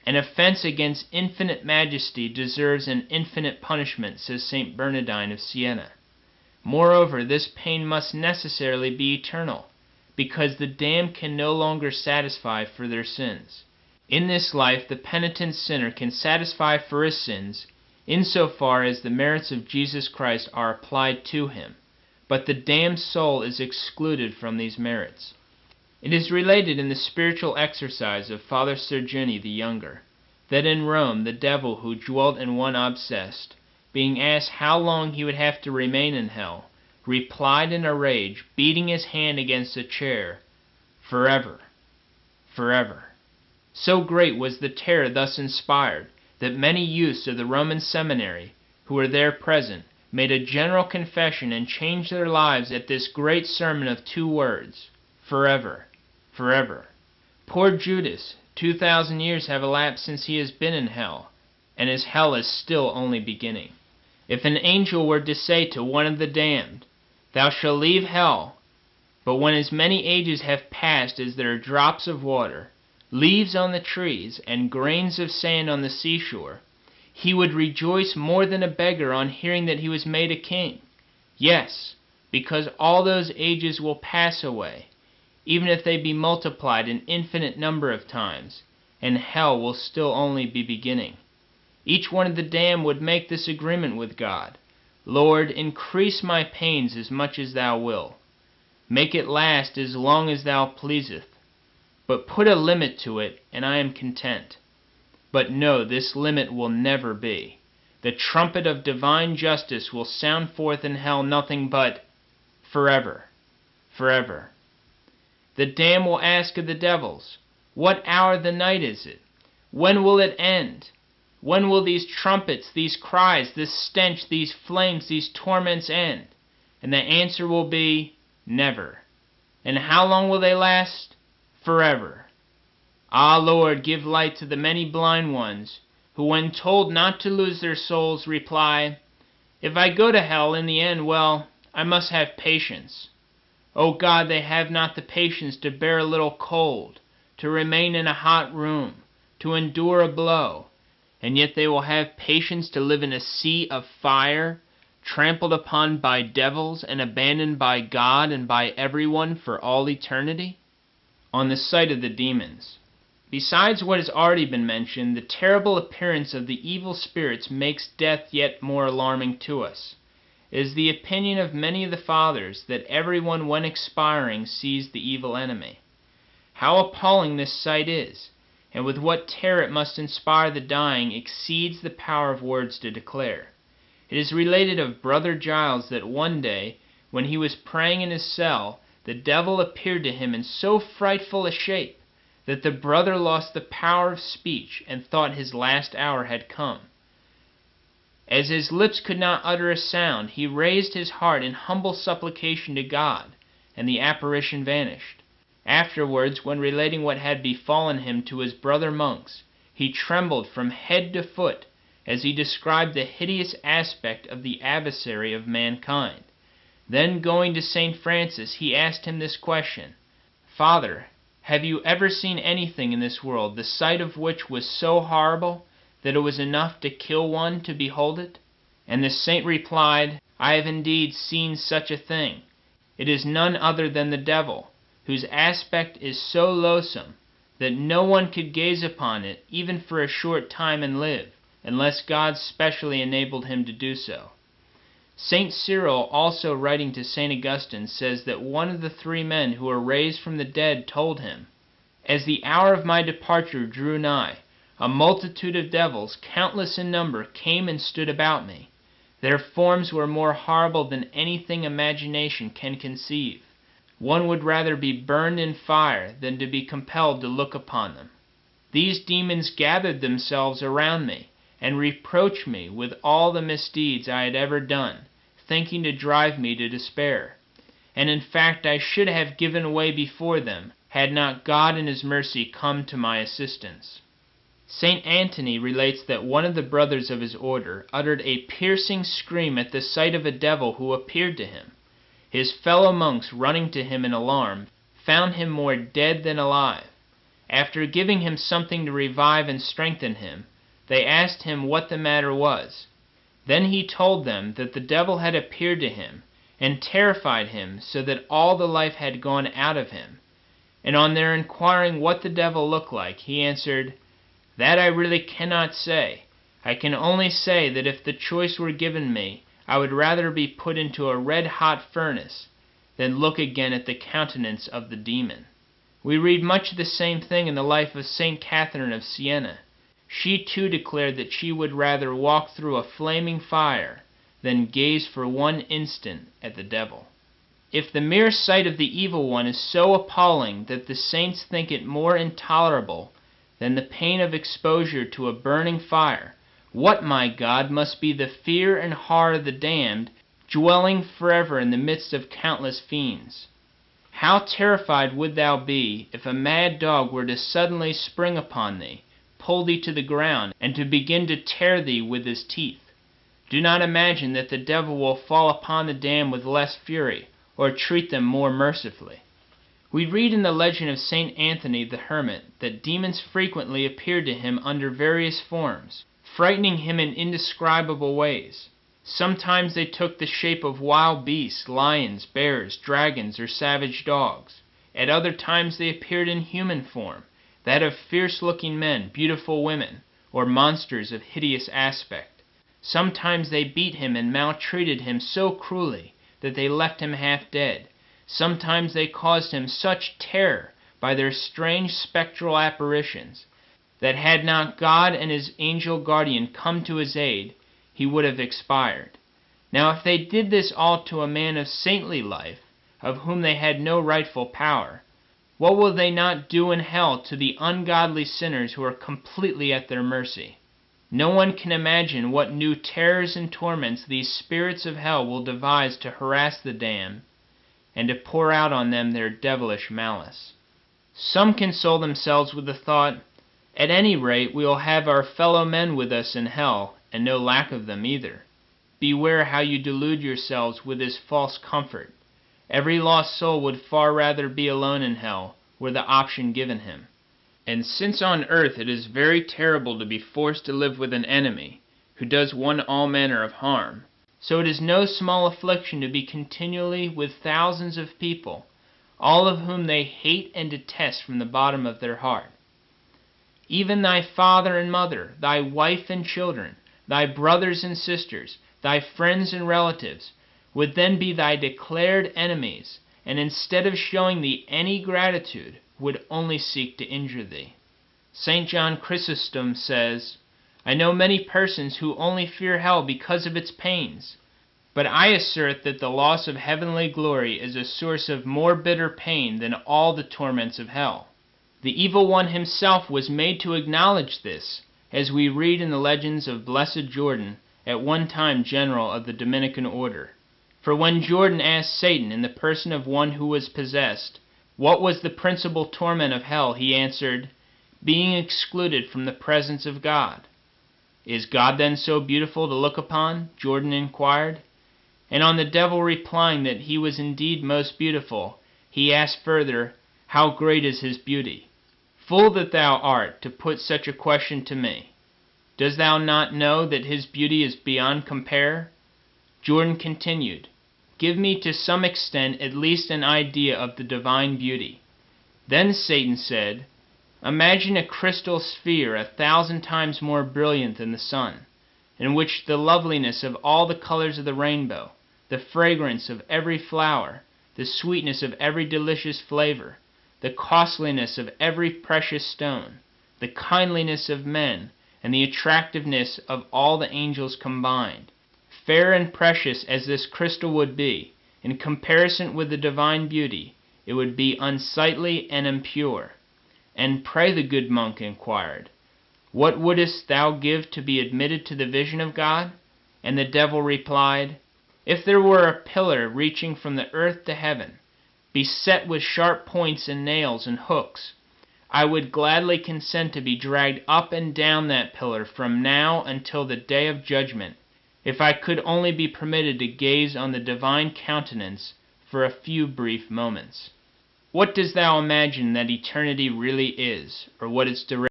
An offense against infinite majesty deserves an infinite punishment, says St. Bernardine of Siena. Moreover, this pain must necessarily be eternal, because the damned can no longer satisfy for their sins. In this life, the penitent sinner can satisfy for his sins insofar as the merits of Jesus Christ are applied to him, but the damned soul is excluded from these merits. It is related in the spiritual exercise of Father Sergioni the Younger, that in Rome the devil who dwelt in one obsessed, being asked how long he would have to remain in hell, replied in a rage, beating his hand against a chair, "Forever, forever." So great was the terror thus inspired, that many youths of the Roman seminary, who were there present, made a general confession and changed their lives at this great sermon of 2 words, "Forever, forever." Poor Judas, 2,000 years have elapsed since he has been in hell, and his hell is still only beginning. If an angel were to say to one of the damned, "Thou shalt leave hell, but when as many ages have passed as there are drops of water, leaves on the trees, and grains of sand on the seashore," he would rejoice more than a beggar on hearing that he was made a king. Yes, because all those ages will pass away, even if they be multiplied an infinite number of times, and hell will still only be beginning. Each one of the damned would make this agreement with God: "Lord, increase my pains as much as thou wilt. Make it last as long as thou pleaseth. But put a limit to it, and I am content." But no, this limit will never be. The trumpet of divine justice will sound forth in hell nothing but "Forever, forever." The damned will ask of the devils, "What hour of the night is it? When will it end? When will these trumpets, these cries, this stench, these flames, these torments end?" And the answer will be, "Never." And how long will they last? Forever. Ah, Lord, give light to the many blind ones, who when told not to lose their souls, reply, "If I go to hell in the end, well, I must have patience." O God, they have not the patience to bear a little cold, to remain in a hot room, to endure a blow, and yet they will have patience to live in a sea of fire, trampled upon by devils and abandoned by God and by everyone for all eternity? On the side of the demons. Besides what has already been mentioned, the terrible appearance of the evil spirits makes death yet more alarming to us. It is the opinion of many of the fathers that everyone when expiring sees the evil enemy. How appalling this sight is, and with what terror it must inspire the dying, exceeds the power of words to declare. It is related of Brother Giles that one day, when he was praying in his cell, the devil appeared to him in so frightful a shape that the brother lost the power of speech and thought his last hour had come. As his lips could not utter a sound, he raised his heart in humble supplication to God, and the apparition vanished. Afterwards, when relating what had befallen him to his brother monks, he trembled from head to foot as he described the hideous aspect of the adversary of mankind. Then going to St. Francis, he asked him this question: "Father, have you ever seen anything in this world, the sight of which was so horrible that it was enough to kill one to behold it?" And the saint replied, "I have indeed seen such a thing. It is none other than the devil, whose aspect is so loathsome that no one could gaze upon it even for a short time and live, unless God specially enabled him to do so." St. Cyril, also writing to St. Augustine, says that one of the 3 men who were raised from the dead told him, "As the hour of my departure drew nigh, a multitude of devils, countless in number, came and stood about me. Their forms were more horrible than anything imagination can conceive. One would rather be burned in fire than to be compelled to look upon them. These demons gathered themselves around me, and reproached me with all the misdeeds I had ever done, thinking to drive me to despair. And in fact I should have given way before them, had not God in his mercy come to my assistance." St. Anthony relates that one of the brothers of his order uttered a piercing scream at the sight of a devil who appeared to him. His fellow monks, running to him in alarm, found him more dead than alive. After giving him something to revive and strengthen him, they asked him what the matter was. Then he told them that the devil had appeared to him and terrified him so that all the life had gone out of him. And on their inquiring what the devil looked like, he answered, "That I really cannot say. I can only say that if the choice were given me, I would rather be put into a red-hot furnace than look again at the countenance of the demon." We read much of the same thing in the life of St. Catherine of Siena. She too declared that she would rather walk through a flaming fire than gaze for one instant at the devil. If the mere sight of the evil one is so appalling that the saints think it more intolerable than the pain of exposure to a burning fire, what, my God, must be the fear and horror of the damned, dwelling forever in the midst of countless fiends? How terrified would thou be if a mad dog were to suddenly spring upon thee, pull thee to the ground, and to begin to tear thee with his teeth? Do not imagine that the devil will fall upon the damned with less fury, or treat them more mercifully. We read in the legend of St. Anthony the Hermit that demons frequently appeared to him under various forms, frightening him in indescribable ways. Sometimes they took the shape of wild beasts, lions, bears, dragons, or savage dogs. At other times they appeared in human form, that of fierce-looking men, beautiful women, or monsters of hideous aspect. Sometimes they beat him and maltreated him so cruelly that they left him half dead. Sometimes they caused him such terror by their strange spectral apparitions that had not God and his angel guardian come to his aid, he would have expired. Now if they did this all to a man of saintly life, of whom they had no rightful power, what will they not do in hell to the ungodly sinners who are completely at their mercy? No one can imagine what new terrors and torments these spirits of hell will devise to harass the damned and to pour out on them their devilish malice. Some console themselves with the thought, "At any rate we will have our fellow men with us in hell, and no lack of them either." Beware how you delude yourselves with this false comfort. Every lost soul would far rather be alone in hell, were the option given him. And since on earth it is very terrible to be forced to live with an enemy, who does one all manner of harm, so it is no small affliction to be continually with thousands of people, all of whom they hate and detest from the bottom of their heart. Even thy father and mother, thy wife and children, thy brothers and sisters, thy friends and relatives, would then be thy declared enemies, and instead of showing thee any gratitude, would only seek to injure thee. St. John Chrysostom says, "I know many persons who only fear hell because of its pains, but I assert that the loss of heavenly glory is a source of more bitter pain than all the torments of hell." The evil one himself was made to acknowledge this, as we read in the legends of Blessed Jordan, at one time general of the Dominican order. For when Jordan asked Satan in the person of one who was possessed, what was the principal torment of hell, he answered, "Being excluded from the presence of God." "Is God then so beautiful to look upon?" Jordan inquired. And on the devil replying that he was indeed most beautiful, he asked further, "How great is his beauty?" "Fool that thou art, to put such a question to me. Dost thou not know that his beauty is beyond compare?" Jordan continued, "Give me to some extent at least an idea of the divine beauty." Then Satan said, "Imagine a crystal sphere 1,000 times more brilliant than the sun, in which the loveliness of all the colors of the rainbow, the fragrance of every flower, the sweetness of every delicious flavor, the costliness of every precious stone, the kindliness of men, and the attractiveness of all the angels combined. Fair and precious as this crystal would be, in comparison with the divine beauty, it would be unsightly and impure." And pray, the good monk inquired, "What wouldst thou give to be admitted to the vision of God?" And the devil replied, "If there were a pillar reaching from the earth to heaven, beset with sharp points and nails and hooks, I would gladly consent to be dragged up and down that pillar from now until the day of judgment, if I could only be permitted to gaze on the divine countenance for a few brief moments." What dost thou imagine that eternity really is, or what its duration?